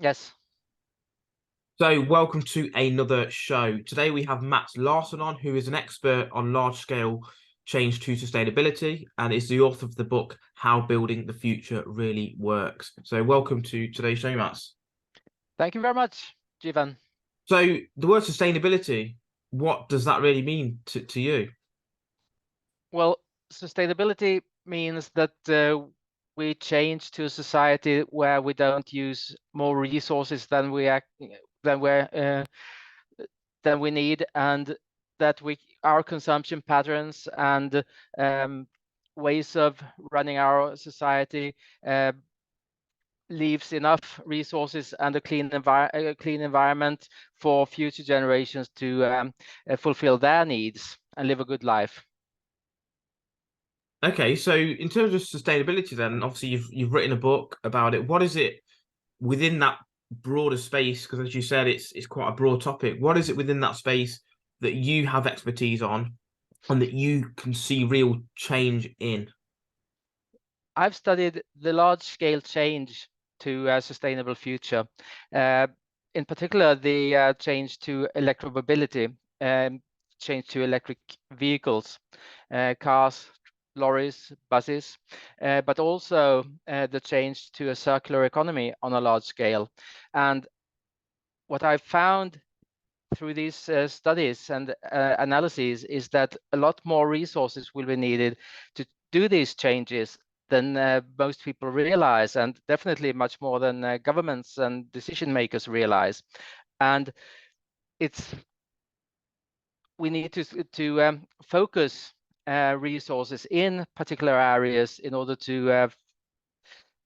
Yes. So, welcome to another show. Today we have Matt Larsson on, who is an expert on large-scale change to sustainability and is the author of the book How Building the Future Really Works. So, welcome to today's show, Matt. Thank you very much, Jivan. So, the word sustainability, what does that really mean to you? Well, sustainability means that we change to a society where we don't use more resources than we than we need, and that our consumption patterns and ways of running our society uh, leaves enough resources and a clean environment for future generations to fulfill their needs and live a good life. Okay, so in terms of sustainability, then obviously you've written a book about it. What is it within that broader space? Because as you said, it's quite a broad topic. What is it within that space that you have expertise on and that you can see real change in? I've studied the large-scale change to a sustainable future, uh, in particular the change to electromobility, change to electric vehicles, cars, lorries, buses, but also the change to a circular economy on a large scale. And what I found through these studies and analyses is that a lot more resources will be needed to do these changes than most people realize, and definitely much more than governments and decision makers realize. And it's we need to focus resources in particular areas in order to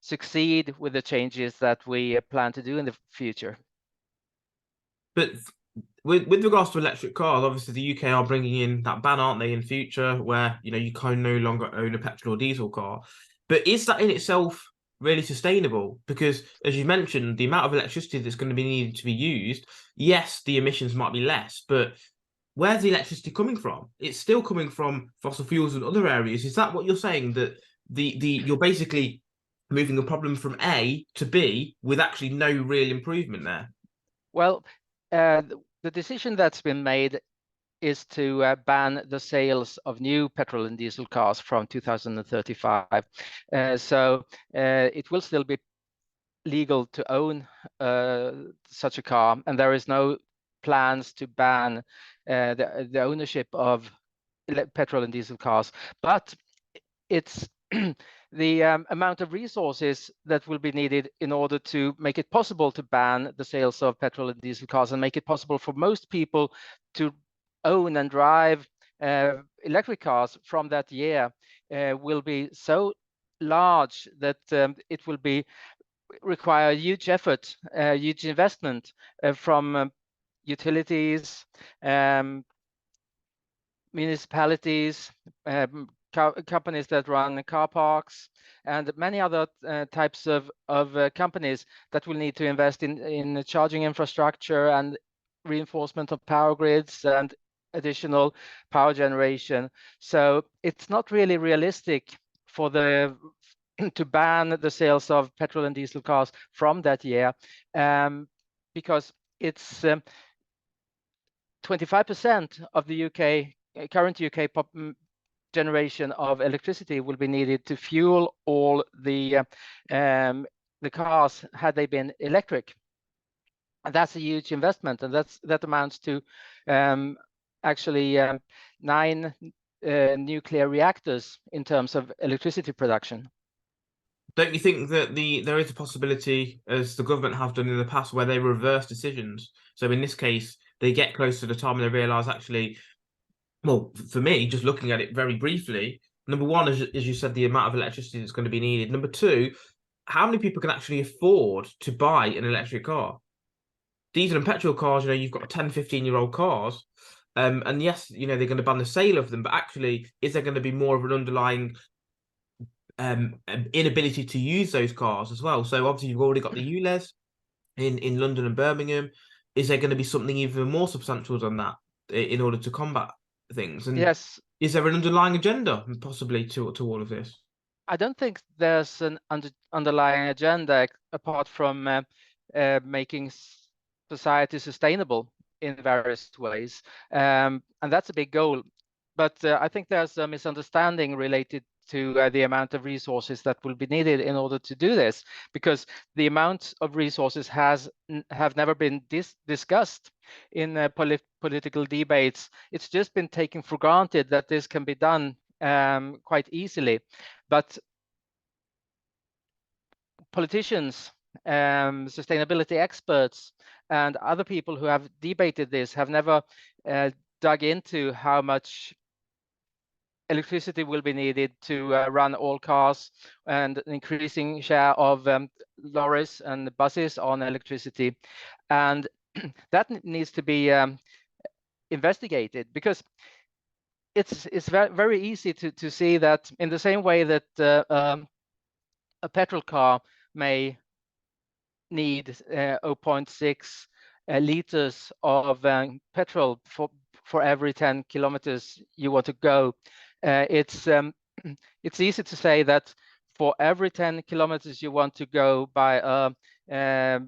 succeed with the changes that we plan to do in the future. But with regards to electric cars, obviously the UK are bringing in that ban, aren't they, in future, where you can no longer own a petrol or diesel car. But is that in itself really sustainable? Because as you mentioned, the amount of electricity that's going to be needed to be used, yes, the emissions might be less, but where's the electricity coming from? It's still coming from fossil fuels and other areas. Is that what you're saying? That the you're basically moving the problem from A to B with actually no real improvement there? Well, the decision that's been made is to ban the sales of new petrol and diesel cars from 2035. So it will still be legal to own such a car, and there is no plans to ban the ownership of petrol and diesel cars. But it's the amount of resources that will be needed in order to make it possible to ban the sales of petrol and diesel cars and make it possible for most people to own and drive electric cars from that year will be so large that it will be require huge effort, huge investment from utilities, um, municipalities, companies that run car parks, and many other types of companies that will need to invest in charging infrastructure and reinforcement of power grids and additional power generation. So it's not really realistic for the to ban the sales of petrol and diesel cars from that year, because it's 25% of the UK current UK generation of electricity will be needed to fuel all the cars had they been electric. And that's a huge investment, and that amounts to actually 9 nuclear reactors in terms of electricity production. Don't you think that there is a possibility, as the government have done in the past, where they reverse decisions? So in this case, they get close to the time and they realise actually, well, for me, just looking at it very briefly, number one, as you said, the amount of electricity that's going to be needed. Number two, how many people can actually afford to buy an electric car? Diesel and petrol cars, you've got 10, 15-year-old cars. And yes, they're going to ban the sale of them, but actually, is there going to be more of an underlying inability to use those cars as well? So obviously you've already got the ULEZ in London and Birmingham. Is there going to be something even more substantial than that in order to combat things? And Yes, is there an underlying agenda possibly to all of this? I don't think there's an underlying agenda apart from making society sustainable in various ways. And that's a big goal. But I think there's a misunderstanding related to the amount of resources that will be needed in order to do this, because the amount of resources have never been discussed in political debates. It's just been taken for granted that this can be done quite easily. But politicians, sustainability experts, and other people who have debated this have never dug into how much electricity will be needed to run all cars, and an increasing share of lorries and buses on electricity. And that needs to be investigated, because it's very easy to see that in the same way that a petrol car may need 0.6 liters of petrol for every 10 kilometers you want to go. It's easy to say that for every 10 kilometers you want to go by a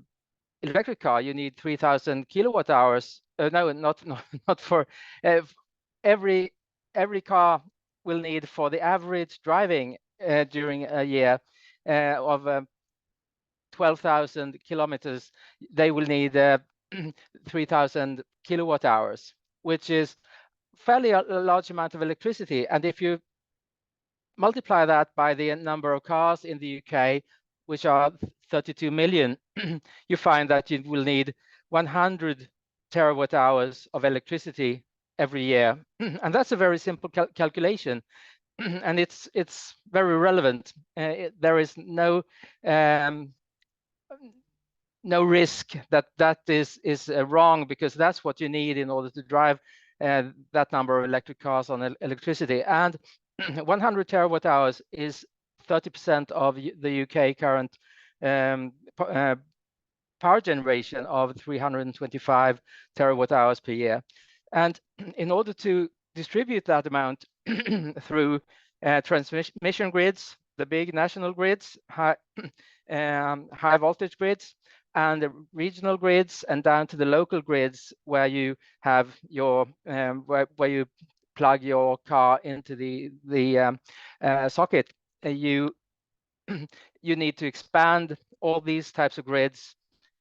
electric car, you need 3,000 kilowatt hours. No, not for every car will need, for the average driving during a year of 12,000 kilometers, they will need 3,000 kilowatt hours, which is fairly a large amount of electricity. And if you multiply that by the number of cars in the UK, which are 32 million, you find that you will need 100 terawatt hours of electricity every year. And that's a very simple calculation. And it's very relevant. There is no risk that is wrong, because that's what you need in order to drive that number of electric cars on electricity. And 100 terawatt hours is 30% of the UK current power generation of 325 terawatt hours per year. And in order to distribute that amount through transmission grids, the big national grids, high voltage grids, and the regional grids, and down to the local grids where you have your where you plug your car into the socket, you need to expand all these types of grids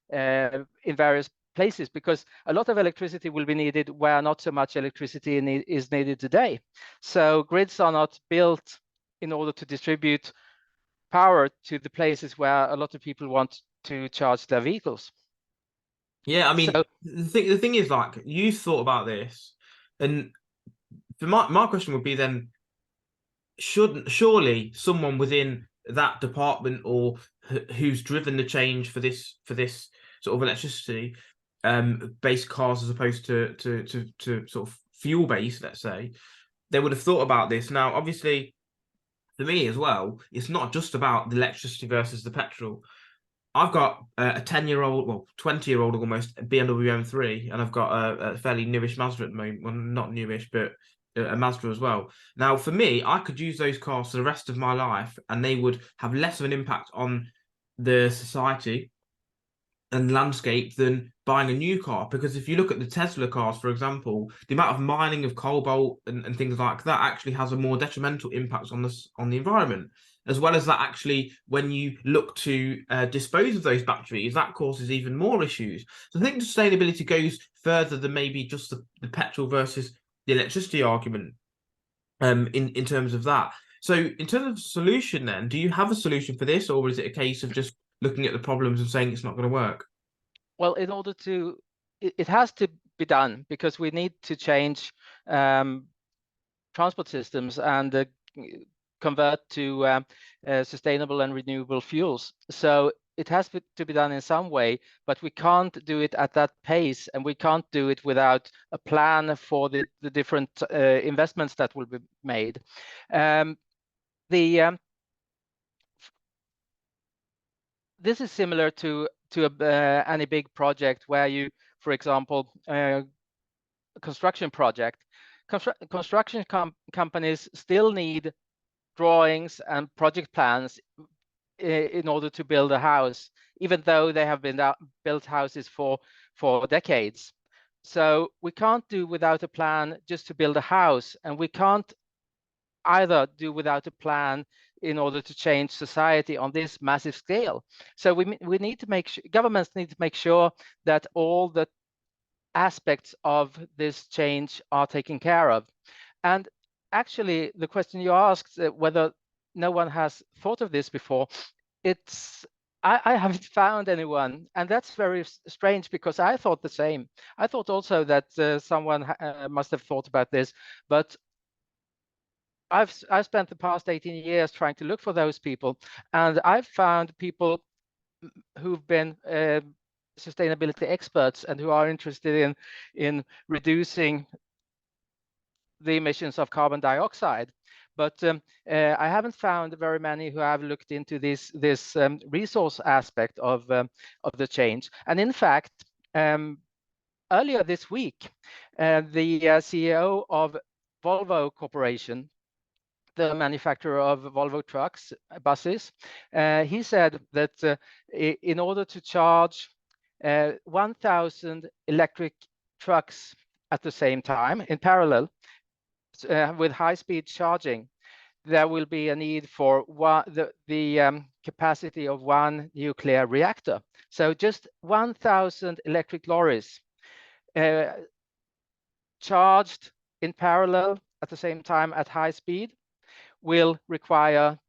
in various places, because a lot of electricity will be needed where not so much electricity is needed today. So grids are not built in order to distribute power to the places where a lot of people want to charge their vehicles. Yeah, I mean, So, the thing is, like, you thought about this, and my question would be then, surely someone within that department, or who's driven the change for this sort of electricity based cars, as opposed to sort of fuel based, let's say, they would have thought about this. Now, obviously, for me as well, it's not just about the electricity versus the petrol. I've got a 10-year-old, well, 20-year-old almost, BMW M3, and I've got a fairly newish Mazda at the moment. Well, not newish, but a Mazda as well. Now, for me, I could use those cars for the rest of my life, and they would have less of an impact on the society and landscape than buying a new car. Because if you look at the Tesla cars, for example, the amount of mining of cobalt and things like that actually has a more detrimental impact on the environment. As well as that, actually, when you look to dispose of those batteries, that causes even more issues. So I think sustainability goes further than maybe just the petrol versus the electricity argument in terms of that. So in terms of solution then, do you have a solution for this, or is it a case of just looking at the problems and saying it's not going to work? well, in order to, it has to be done, because we need to change transport systems and convert to sustainable and renewable fuels. So it has to be done in some way, but we can't do it at that pace, and we can't do it without a plan for the different investments that will be made. This is similar to any big project where you, for example, a construction project. Construction companies still need drawings and project plans in order to build a house, even though they have been built houses for decades. So we can't do without a plan just to build a house, and we can't either do without a plan in order to change society on this massive scale. So we need to make sure, governments need to make sure that all the aspects of this change are taken care of. And actually, the question you asked, whether no one has thought of this before, it's I haven't found anyone, and that's very strange, because I thought the same. I thought also that someone must have thought about this, but I've spent the past 18 years trying to look for those people, and I've found people who've been sustainability experts and who are interested in reducing the emissions of carbon dioxide. But I haven't found very many who have looked into this resource aspect of the change. And in fact, earlier this week, the CEO of Volvo Corporation, the manufacturer of Volvo trucks, buses, he said that in order to charge 1,000 electric trucks at the same time in parallel with high-speed charging, there will be a need for the capacity of one nuclear reactor. So just 1,000 electric lorries charged in parallel at the same time at high speed will require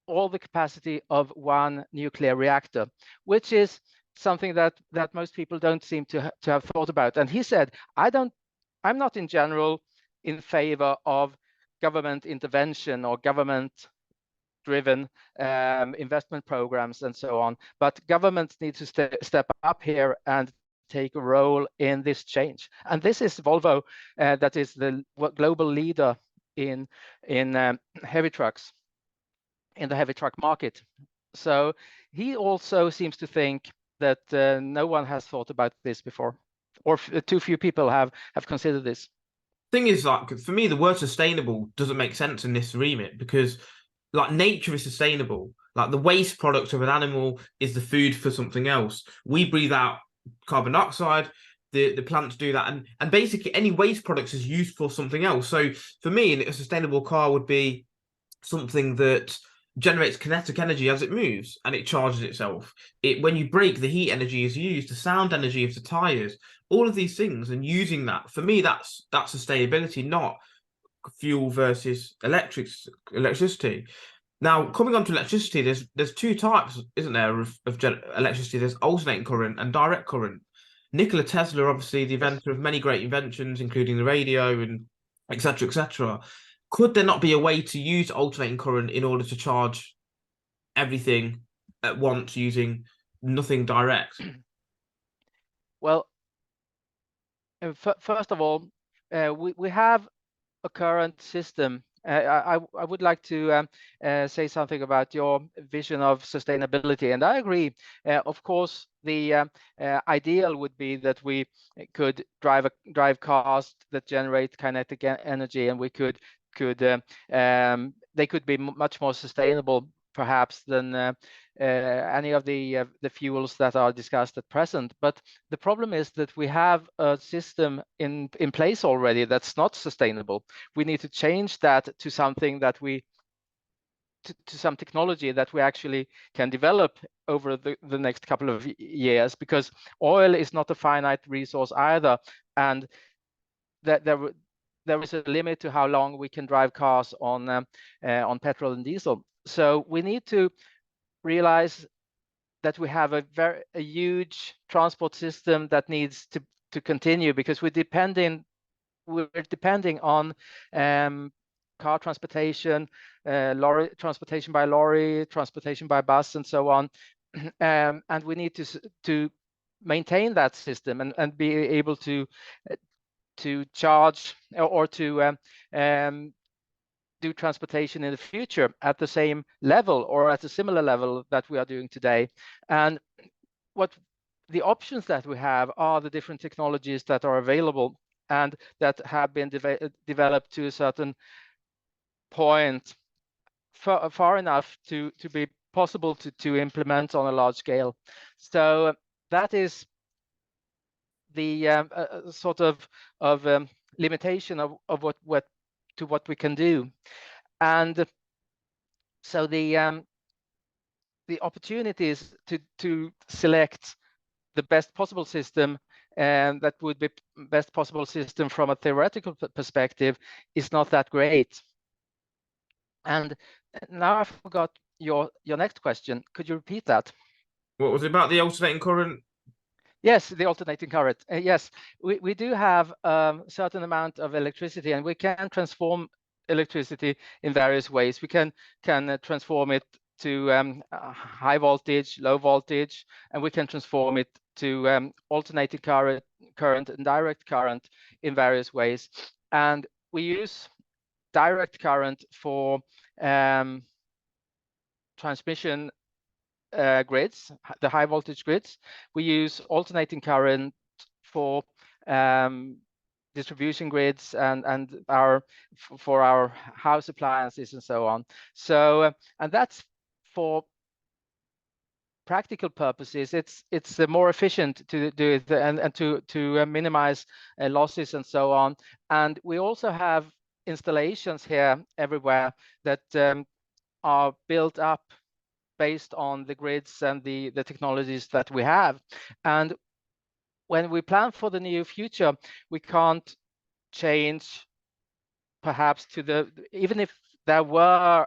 all the capacity of one nuclear reactor, which is something that most people don't seem to have thought about. And he said, I'm not in general in favor of government intervention or government driven investment programs and so on, but governments need to step up here and take a role in this change. And this is Volvo, that is the global leader in heavy trucks, in the heavy truck market. So he also seems to think that no one has thought about this before, or too few people have considered this. Thing is, like, for me, the word sustainable doesn't make sense in this remit, because like nature is sustainable. Like the waste product of an animal is the food for something else. We breathe out carbon dioxide, the plants do that, and basically any waste products is used for something else. So for me, a sustainable car would be something that generates kinetic energy as it moves and it charges itself. When you brake, the heat energy is used, the sound energy of the tires, all of these things, and using that, for me, that's sustainability, not fuel versus electricity. Now, coming on to electricity, there's two types, isn't there, of electricity? There's alternating current and direct current. Nikola Tesla, obviously the inventor of many great inventions, including the radio and etc., etc. Could there not be a way to use alternating current in order to charge everything at once using nothing direct? Well, first of all, we have a current system. I would like to say something about your vision of sustainability, and I agree. Of course, the ideal would be that we could drive cars that generate kinetic energy, and we could they could be much more sustainable, perhaps, than any of the fuels that are discussed at present. But the problem is that we have a system in place already that's not sustainable. We need to change that to something that to some technology that we actually can develop over the next couple of years, because oil is not a finite resource either, and that there is a limit to how long we can drive cars on petrol and diesel. So we need to realize that we have a huge transport system that needs to continue, because we're depending on car transportation, lorry transportation by lorry, transportation by bus, and so on. And we need to maintain that system and be able to charge or to do transportation in the future at the same level or at a similar level that we are doing today. And what the options that we have are the different technologies that are available and that have been developed to a certain point far enough to be possible to implement on a large scale. So that is the sort of limitation of what we can do. And so the opportunities to select the best possible system, and that would be best possible system from a theoretical perspective, is not that great. And now I forgot your next question. Could you repeat that? What was it about the alternating current? Yes, the alternating current. Yes, we do have a certain amount of electricity, and we can transform electricity in various ways. We can transform it to high voltage, low voltage, and we can transform it to alternating current and direct current in various ways. And we use direct current for transmission grids, the high voltage grids. We use alternating current for distribution grids and for our house appliances and so on. So and that's for practical purposes. It's more efficient to do it and to minimize losses and so on. And we also have installations here everywhere that are built up based on the grids and the technologies that we have. And when we plan for the near future, we can't change perhaps even if there were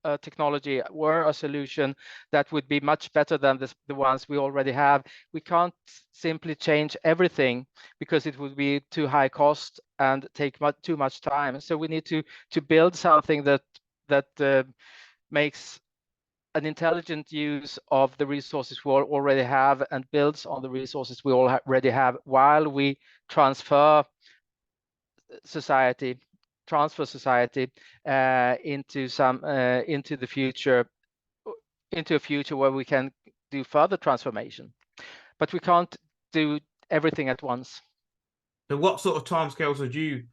a technology, were a solution that would be much better than the ones we already have, we can't simply change everything because it would be too high cost and take too much time. So we need to build something that makes an intelligent use of the resources we already have and builds on the resources we already have while we transfer society into the future, into a future where we can do further transformation, but we can't do everything at once. So what sort of timescales would you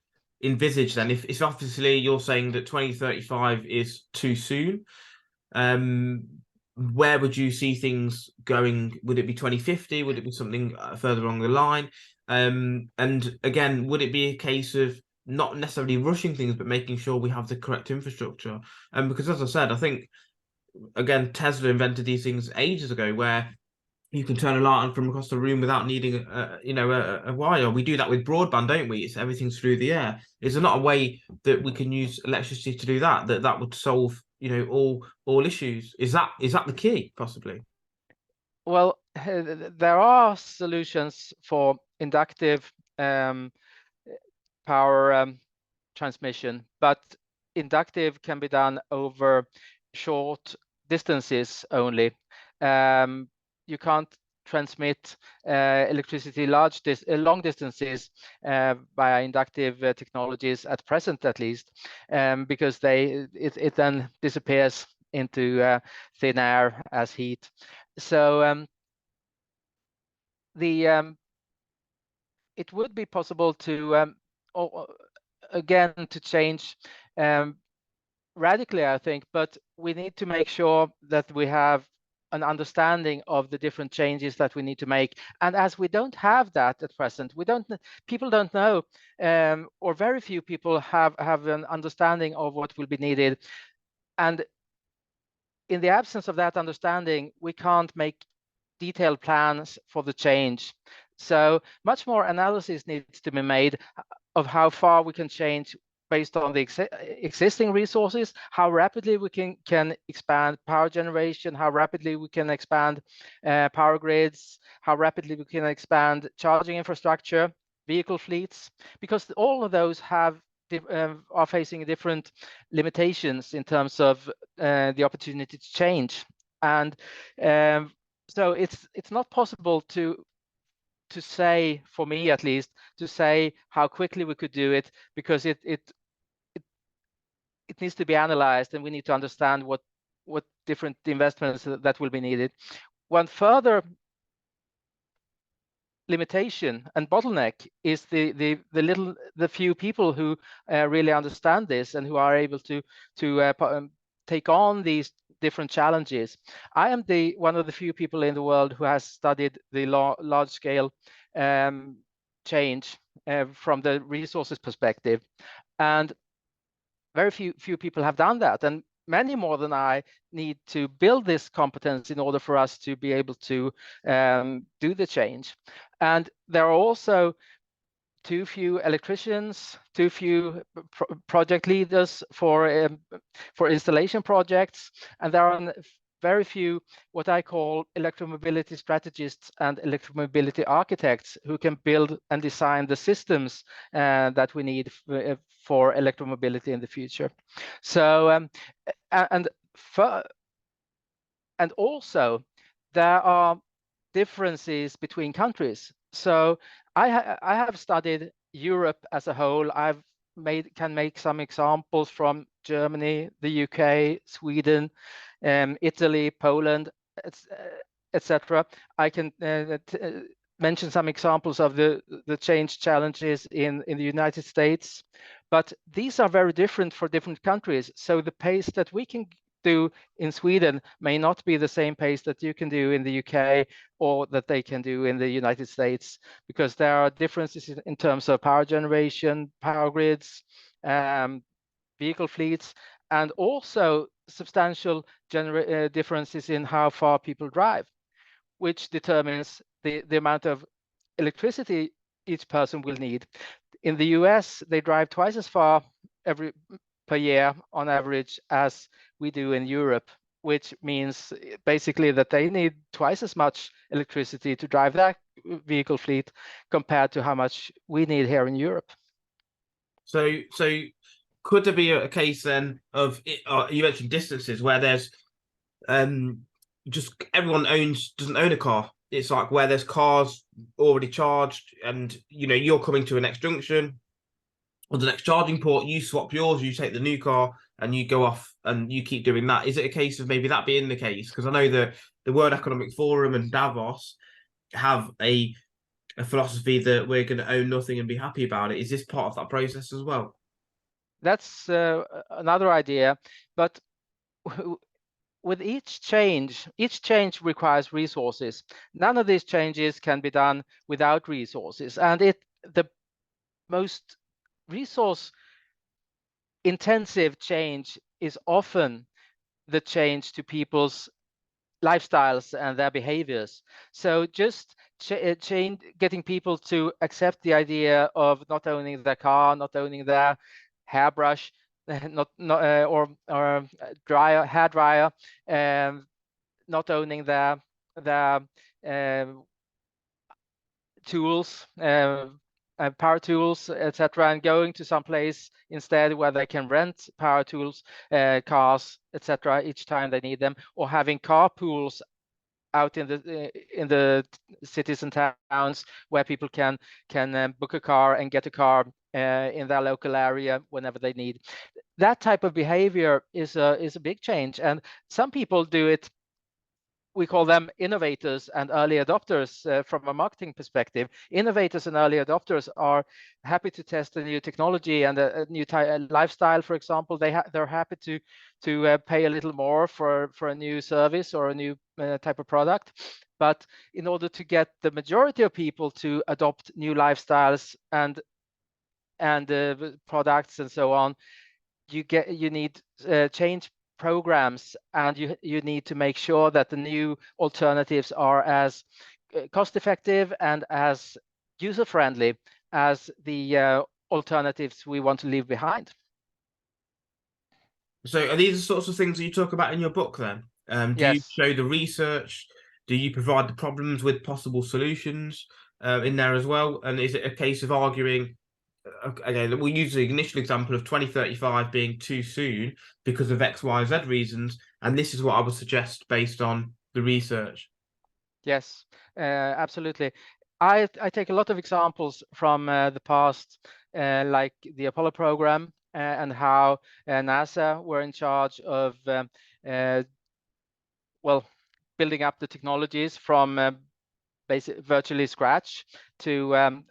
envisage then? If obviously you're saying that 2035 is too soon, where would you see things going? Would it be 2050? Would it be something further along the line? And again, would it be a case of not necessarily rushing things, but making sure we have the correct infrastructure? Because as I said, I think, again, Tesla invented these things ages ago where you can turn a light on from across the room without needing a wire. We do that with broadband, don't we? It's everything's through the air. Is there not a way that we can use electricity to do that would solve all issues? Is that the key possibly? Well, there are solutions for inductive power transmission, but inductive can be done over short distances only. You can't transmit electricity long distances via inductive technologies at present, at least, because it then disappears into thin air as heat. So it would be possible to again to change radically, I think, but we need to make sure that we have an understanding of the different changes that we need to make. And as we don't have that at present, people don't know, or very few people have an understanding of what will be needed. And in the absence of that understanding, we can't make detailed plans for the change. So much more analysis needs to be made of how far we can change based on the existing resources, how rapidly we can expand power generation, how rapidly we can expand power grids, how rapidly we can expand charging infrastructure, vehicle fleets, because all of those are facing different limitations in terms of the opportunity to change. And so it's not possible to say, for me at least, to say how quickly we could do it, because it needs to be analyzed, and we need to understand what different investments that will be needed. One further limitation and bottleneck is the few people who really understand this and who are able to take on these different challenges. I am one of the few people in the world who has studied the large scale change from the resources perspective, and very few people have done that, and many more than I need to build this competence in order for us to be able to do the change. And there are also too few electricians, too few project leaders for installation projects, and there are very few what I call electromobility strategists and electromobility architects who can build and design the systems that we need for electromobility in the future. So and also there are differences between countries. So I have studied Europe as a whole. Can make some examples from Germany, the UK, Sweden, Italy, Poland, etc. I can mention some examples of the change challenges in the United States, but these are very different for different countries. So the pace that we can do in Sweden may not be the same pace that you can do in the UK or that they can do in the United States, because there are differences in terms of power generation, power grids, vehicle fleets, and also substantial differences in how far people drive, which determines the amount of electricity each person will need. In the US, they drive twice as far per year on average as we do in Europe, which means basically that they need twice as much electricity to drive that vehicle fleet compared to how much we need here in Europe. So could there be a case then of you mentioned distances where there's just everyone doesn't own a car? It's like where there's cars already charged, and you're coming to a next junction or the next charging port, you swap yours, you take the new car, and you go off and you keep doing that. Is it a case of maybe that being the case? Because I know the World Economic Forum and Davos have a philosophy that we're going to own nothing and be happy about it. Is this part of that process as well? That's another idea, but with each change requires resources. None of these changes can be done without resources, and the most resource intensive change is often the change to people's lifestyles and their behaviors. So just getting people to accept the idea of not owning their car, not owning their hairbrush, or hair dryer, not owning their tools, power tools, etc., and going to some place instead where they can rent power tools, cars, etc., each time they need them, or having carpools out in the cities and towns where people can book a car and get a car in their local area whenever they need. That type of behavior is a big change, and some people do it. We call them innovators and early adopters from a marketing perspective. Innovators and early adopters are happy to test a new technology and a new lifestyle, for example. They're happy to pay a little more for a new service or a new type of product. But in order to get the majority of people to adopt new lifestyles and products and so on, you need change programs, and you need to make sure that the new alternatives are as cost effective and as user friendly as the alternatives we want to leave behind. So are these the sorts of things that you talk about in your book then? Do Yes. you show the research? Do you provide the problems with possible solutions in there as well? And is it a case of arguing, again, we'll use the initial example of 2035 being too soon because of X, Y, Z reasons, and this is what I would suggest based on the research? Yes, absolutely. I take a lot of examples from the past, like the Apollo program and how NASA were in charge of building up the technologies from virtually scratch to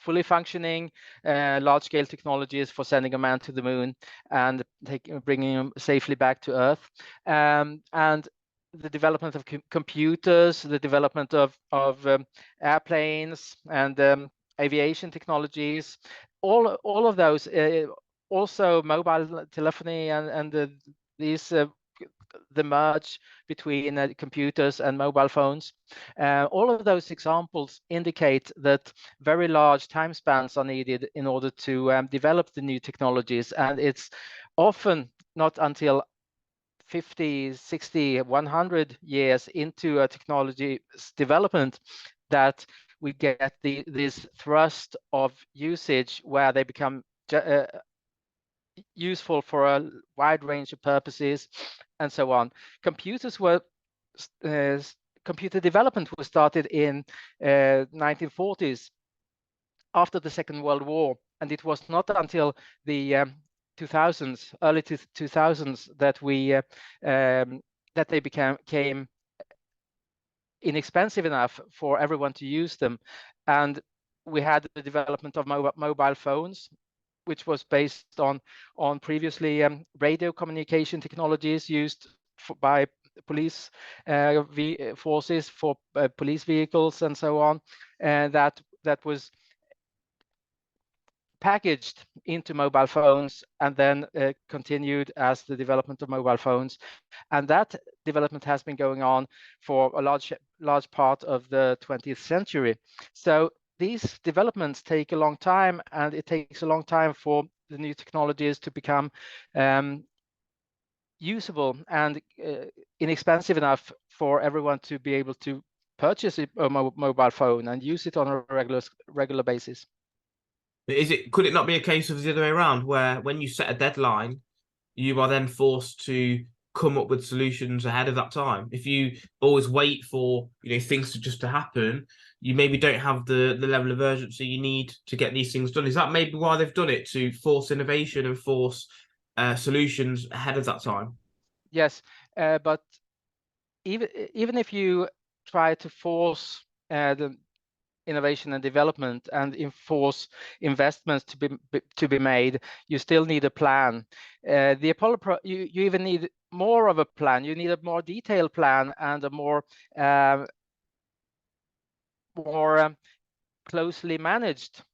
fully functioning large-scale technologies for sending a man to the moon and bringing him safely back to Earth, and the development of computers, the development of airplanes and aviation technologies, all of those, also mobile telephony and these the merge between computers and mobile phones. All of those examples indicate that very large time spans are needed in order to develop the new technologies, and it's often not until 50, 60, 100 years into a technology's development that we get this thrust of usage where they become useful for a wide range of purposes and so on. Computer development was started in 1940s after the Second World War, and it was not until the 2000s, early 2000s, that they became inexpensive enough for everyone to use them, and we had the development of mobile phones, which was based on previously radio communication technologies used by police forces for police vehicles and so on, and that was packaged into mobile phones and then continued as the development of mobile phones, and that development has been going on for a large part of the 20th century. So these developments take a long time, and it takes a long time for the new technologies to become usable and inexpensive enough for everyone to be able to purchase a mobile phone and use it on a regular basis. Could it not be a case of the other way around, where when you set a deadline, you are then forced to come up with solutions ahead of that time? If you always wait for things to happen, you maybe don't have the level of urgency you need to get these things done. Is that maybe why they've done it, to force innovation and force solutions ahead of that time? Yes, but even if you try to force the innovation and development and enforce investments to be made, you still need a plan. The Apollo you even need more of a plan. You need a more detailed plan and a more closely managed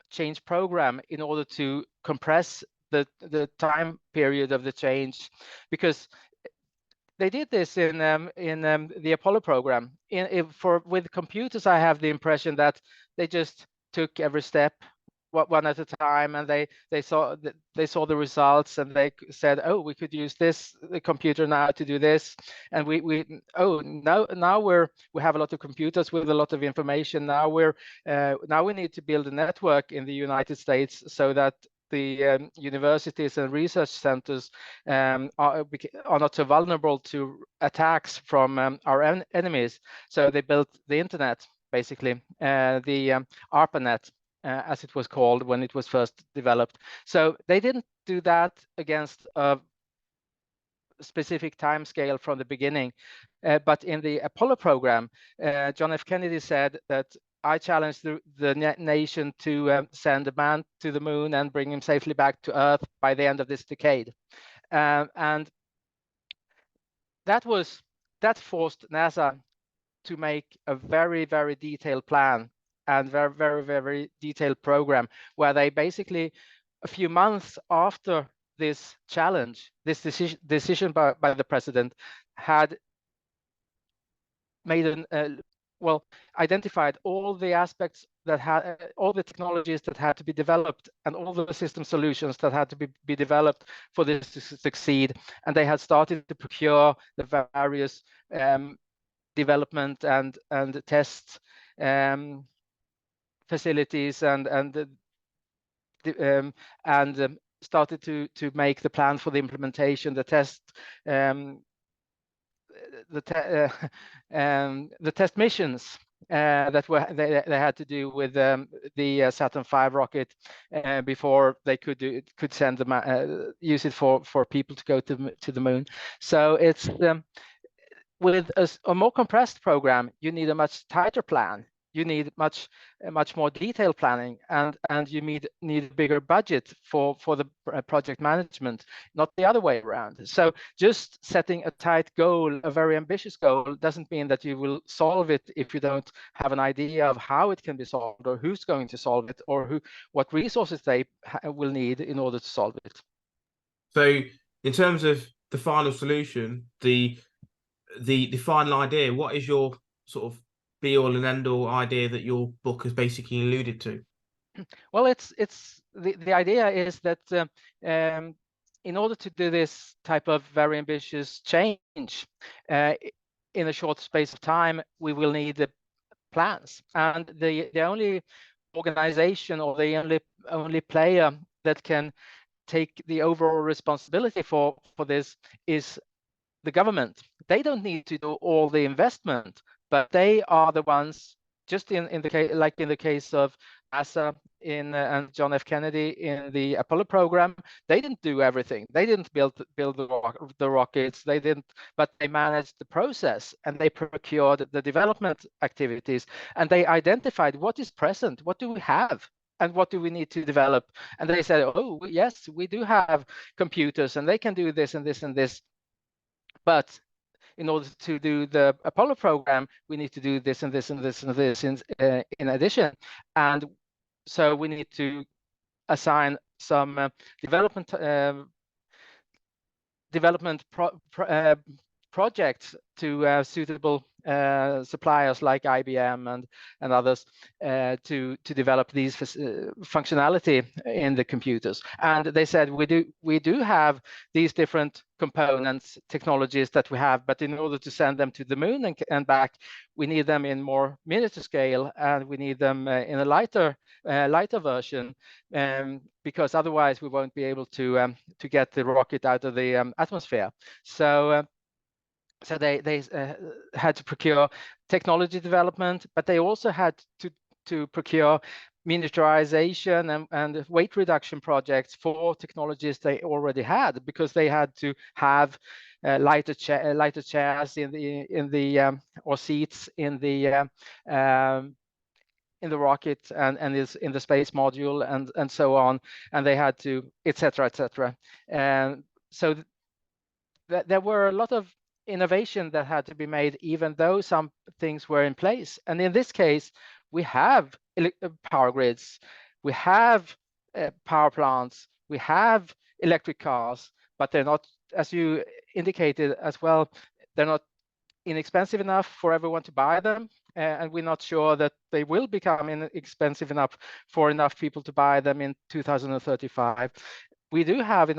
change program in order to compress the time period of the change, because they did this in the Apollo program. With computers, I have the impression that they just took every step one at a time, and they saw the results, and they said, oh, we could use this computer now to do this, and we now we have a lot of computers with a lot of information. Now we need to build a network in the United States so that the universities and research centers are not so vulnerable to attacks from our enemies. So they built the internet, basically, the ARPANET, as it was called when it was first developed. So they didn't do that against a specific time scale from the beginning. But in the Apollo program, John F. Kennedy said that I challenged the nation to send a man to the moon and bring him safely back to Earth by the end of this decade. And that forced NASA to make a very, very detailed plan and very, very, very detailed program, where they basically, a few months after this challenge, this decision by the president, had made identified all the aspects that had all the technologies that had to be developed and all the system solutions that had to be developed for this to succeed. And they had started to procure the various development and test facilities and started to make the plan for the implementation, the test the test missions that they had to do with the Saturn V rocket before they could send them use it for people to go to the moon. So it's with a more compressed program, you need a much tighter plan. you need much more detailed planning, and you need a bigger budget for the project management, not the other way around. So just setting a tight goal, a very ambitious goal, doesn't mean that you will solve it if you don't have an idea of how it can be solved, or who's going to solve it, or what resources they will need in order to solve it. So in terms of the final solution, the final idea, what is your sort of be all and end all idea that your book has basically alluded to? Well, it's the idea is that in order to do this type of very ambitious change in a short space of time, we will need the plans, and the only organization or the only player that can take the overall responsibility for this is the government. They don't need to do all the investment, but they are the ones, just in the case, like in the case of NASA and John F. Kennedy in the Apollo program, they didn't do everything. They didn't build the rockets. They didn't, but they managed the process, and they procured the development activities, and they identified what is present, what do we have, and what do we need to develop. And they said, oh yes, we do have computers, and they can do this and this and this. But in order to do the Apollo program, we need to do this and this and this and this in addition. And so we need to assign some development projects to suitable suppliers like IBM and others to develop these functionality in the computers. And they said we do have these different components, technologies that we have, but in order to send them to the moon and back, we need them in more miniature scale, and we need them in a lighter version, because otherwise we won't be able to get the rocket out of the atmosphere. So they had to procure technology development, but they also had to procure miniaturization and weight reduction projects for technologies they already had, because they had to have lighter chairs or seats in the rocket and is in the space module and so on, and they had to etc. And so there were a lot of innovation that had to be made, even though some things were in place. And in this case, we have power grids, we have power plants, we have electric cars, but they're not, as you indicated as well, they're not inexpensive enough for everyone to buy them, and we're not sure that they will become inexpensive enough for enough people to buy them in 2035. We do have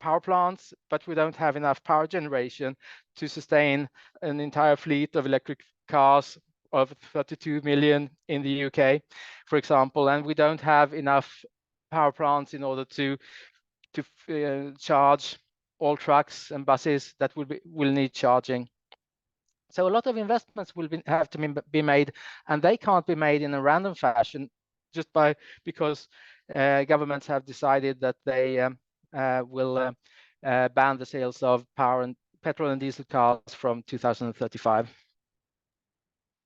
power plants, but we don't have enough power generation to sustain an entire fleet of electric cars of 32 million in the UK, for example, and we don't have enough power plants in order to charge all trucks and buses that will need charging. So a lot of investments will have to be made, and they can't be made in a random fashion just because governments have decided that they will ban the sales of petrol and diesel cars from 2035.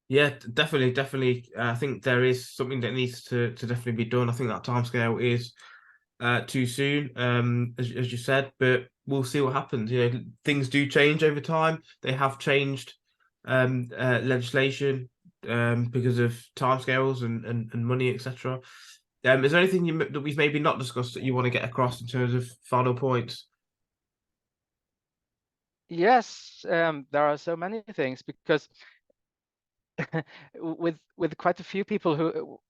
Yeah, definitely. I think there is something that needs to definitely be done. I think that timescale is too soon, as you said, but we'll see what happens. You know, things do change over time. They have changed legislation because of timescales and money, etc. Is there anything that we've maybe not discussed that you want to get across in terms of final points? Yes, there are so many things, because with quite a few people who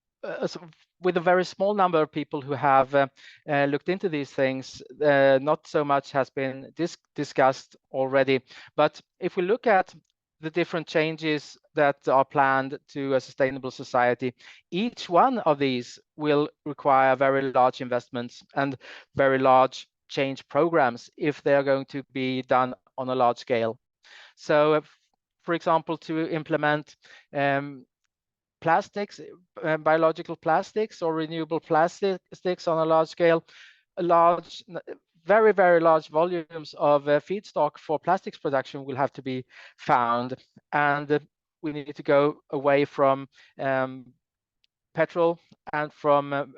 with a very small number of people who have looked into these things, not so much has been discussed already. But if we look at the different changes that are planned to a sustainable society, each one of these will require very large investments and very large change programs if they are going to be done on a large scale. So for example, to implement plastics, biological plastics or renewable plastics on a large scale, very, very large volumes of feedstock for plastics production will have to be found. And we need to go away from petrol and from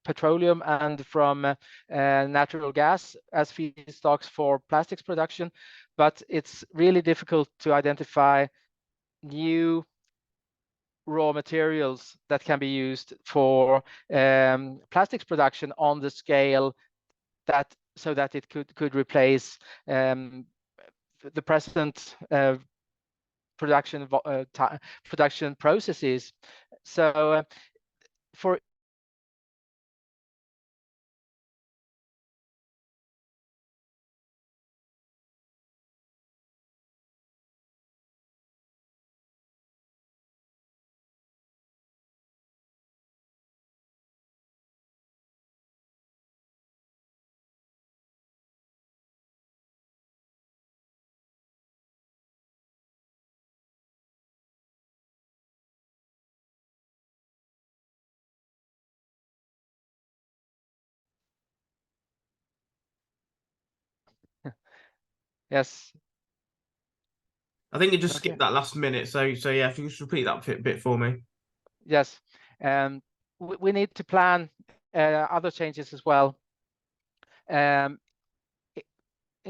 petroleum and from natural gas as feedstocks for plastics production, but it's really difficult to identify new raw materials that can be used for plastics production on the scale that so that it could replace the present production processes. So for yes, I think you just skipped that last minute. So yeah, if you just repeat that bit for me. yes, we need to plan other changes as well in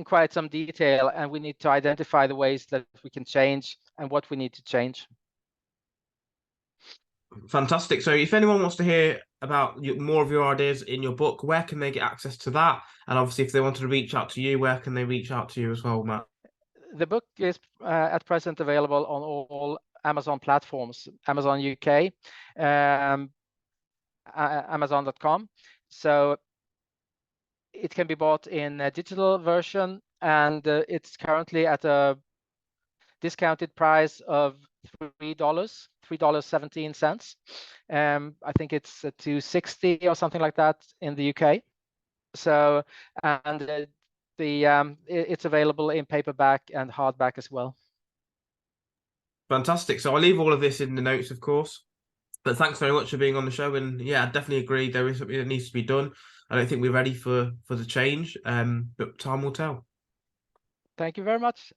quite some detail, and we need to identify the ways that we can change and what we need to change. Fantastic. So if anyone wants to hear about more of your ideas in your book, where can they get access to that? And obviously, if they wanted to reach out to you, where can they reach out to you as well, Matt? The book is at present available on all Amazon platforms, Amazon UK, Amazon.com. So it can be bought in a digital version, and it's currently at a discounted price of $3.17. I think it's $2.60 or something like that in the UK. So, and it's available in paperback and hardback as well. Fantastic. So I'll leave all of this in the notes, of course. But thanks very much for being on the show. And yeah, I definitely agree. There is something that needs to be done. I don't think we're ready for the change, but time will tell. Thank you very much.